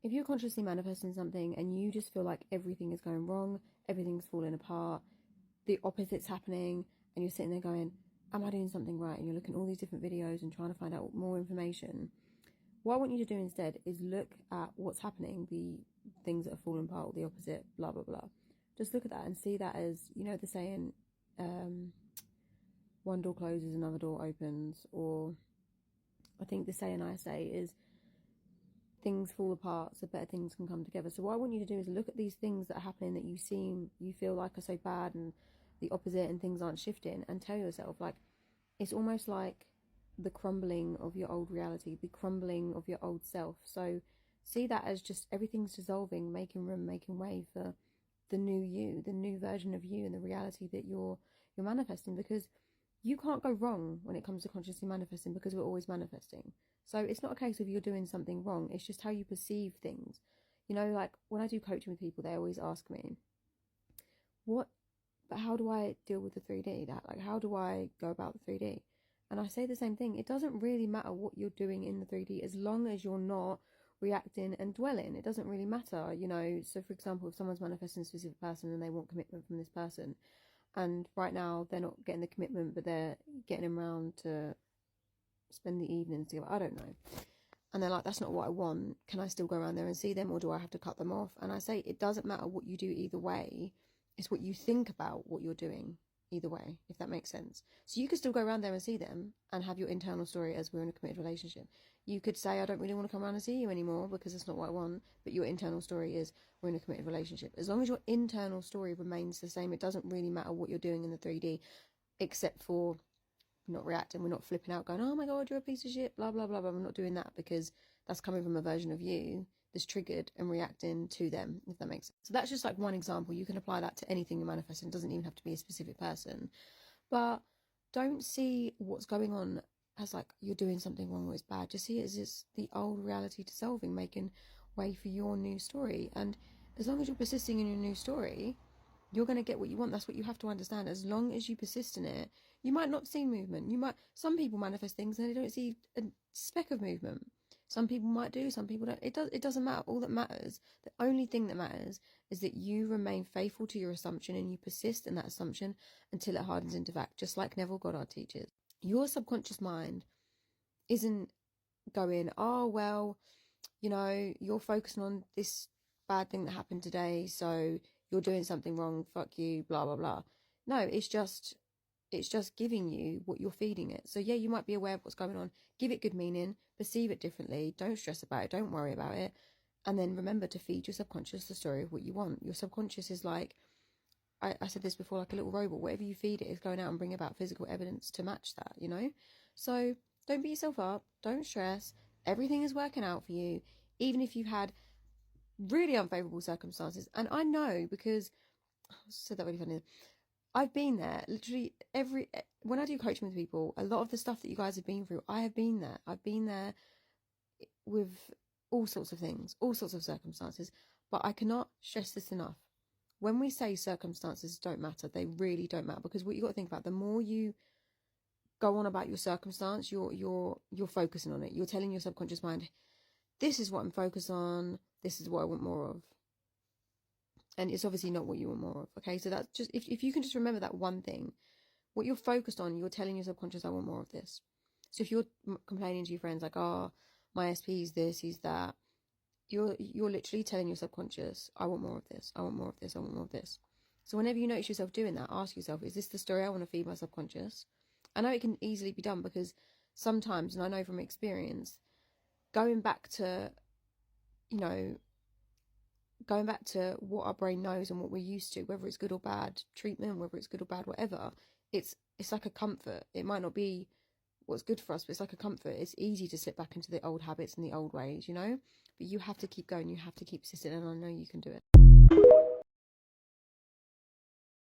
if you're consciously manifesting something and you just feel like everything is going wrong, everything's falling apart, the opposite's happening, and you're sitting there going, am I doing something right? And you're looking at all these different videos and trying to find out more information. What I want you to do instead is look at what's happening, the things that are falling apart, or the opposite, blah, blah, blah. Just look at that and see that as, you know, the saying, one door closes, another door opens. Or I think the saying I say is, things fall apart so better things can come together. So what I want you to do is look at these things that are happening that you feel like are so bad, and the opposite, and things aren't shifting, and tell yourself, like, it's almost like the crumbling of your old reality, the crumbling of your old self. So see that as just everything's dissolving, making room, making way for the new you, the new version of you, and the reality that you're manifesting. Because you can't go wrong when it comes to consciously manifesting, because we're always manifesting. So it's not a case of you're doing something wrong. It's just how you perceive things. You know, like when I do coaching with people, they always ask me, but how do I deal with the 3D? Like, how do I go about the 3D? And I say the same thing. It doesn't really matter what you're doing in the 3D, as long as you're not reacting and dwelling. It doesn't really matter, you know. So for example, if someone's manifesting a specific person and they want commitment from this person, and right now they're not getting the commitment, but they're getting them around to spend the evenings together, I don't know, and they're like, that's not what I want, can I still go around there and see them, or do I have to cut them off? And I say, it doesn't matter what you do either way. It's what you think about what you're doing either way, if that makes sense. So you could still go around there and see them and have your internal story as, we're in a committed relationship. You could say, I don't really want to come around and see you anymore because it's not what I want, but your internal story is, we're in a committed relationship. As long as your internal story remains the same, it doesn't really matter what you're doing in the 3D, except for not reacting. We're not flipping out going, oh my god, you're a piece of shit, blah blah blah blah. We're not doing that, because that's coming from a version of you that's triggered and reacting to them, if that makes sense. So that's just like one example. You can apply that to anything you're manifesting. It doesn't even have to be a specific person. But don't see what's going on as like you're doing something wrong or it's bad. Just see it as it's the old reality dissolving, making way for your new story. And as long as you're persisting in your new story, you're going to get what you want. That's what you have to understand. As long as you persist in it, you might not see movement. Some people manifest things and they don't see a speck of movement. Some people might do, some people don't. It doesn't matter. All that matters, the only thing that matters, is that you remain faithful to your assumption and you persist in that assumption until it hardens into fact, just like Neville Goddard teaches. Your subconscious mind isn't going, oh, well, you know, you're focusing on this bad thing that happened today, so you're doing something wrong, fuck you, blah, blah, blah. No, it's just giving you what you're feeding it. So yeah, you might be aware of what's going on. Give it good meaning, perceive it differently, don't stress about it, don't worry about it. And then remember to feed your subconscious the story of what you want. Your subconscious is like, I said this before, like a little robot. Whatever you feed it is going out and bring about physical evidence to match that, you know? So don't beat yourself up, don't stress. Everything is working out for you, even if you've had really unfavourable circumstances. And I know, because I said that really funny, I've been there. Literally when I do coaching with people, a lot of the stuff that you guys have been through, I have been there. I've been there with all sorts of things, all sorts of circumstances. But I cannot stress this enough. When we say circumstances don't matter, they really don't matter. Because what you got to think about, the more you go on about your circumstance, you're focusing on it. You're telling your subconscious mind, this is what I'm focused on, this is what I want more of. And it's obviously not what you want more of. Okay, so that's just, if you can just remember that one thing, what you're focused on, you're telling your subconscious, I want more of this. So if you're complaining to your friends like, oh, my SP is this, he's that, you're literally telling your subconscious, I want more of this, I want more of this, I want more of this. So whenever you notice yourself doing that, ask yourself, is this the story I want to feed my subconscious? I know it can easily be done, because sometimes, and I know from experience, going back to, you know, going back to what our brain knows and what we're used to, whether it's good or bad treatment, whether it's good or bad, whatever, it's like a comfort. It might not be what's good for us, but it's like a comfort. It's easy to slip back into the old habits and the old ways, you know, but you have to keep going. You have to keep persisting, and I know you can do it.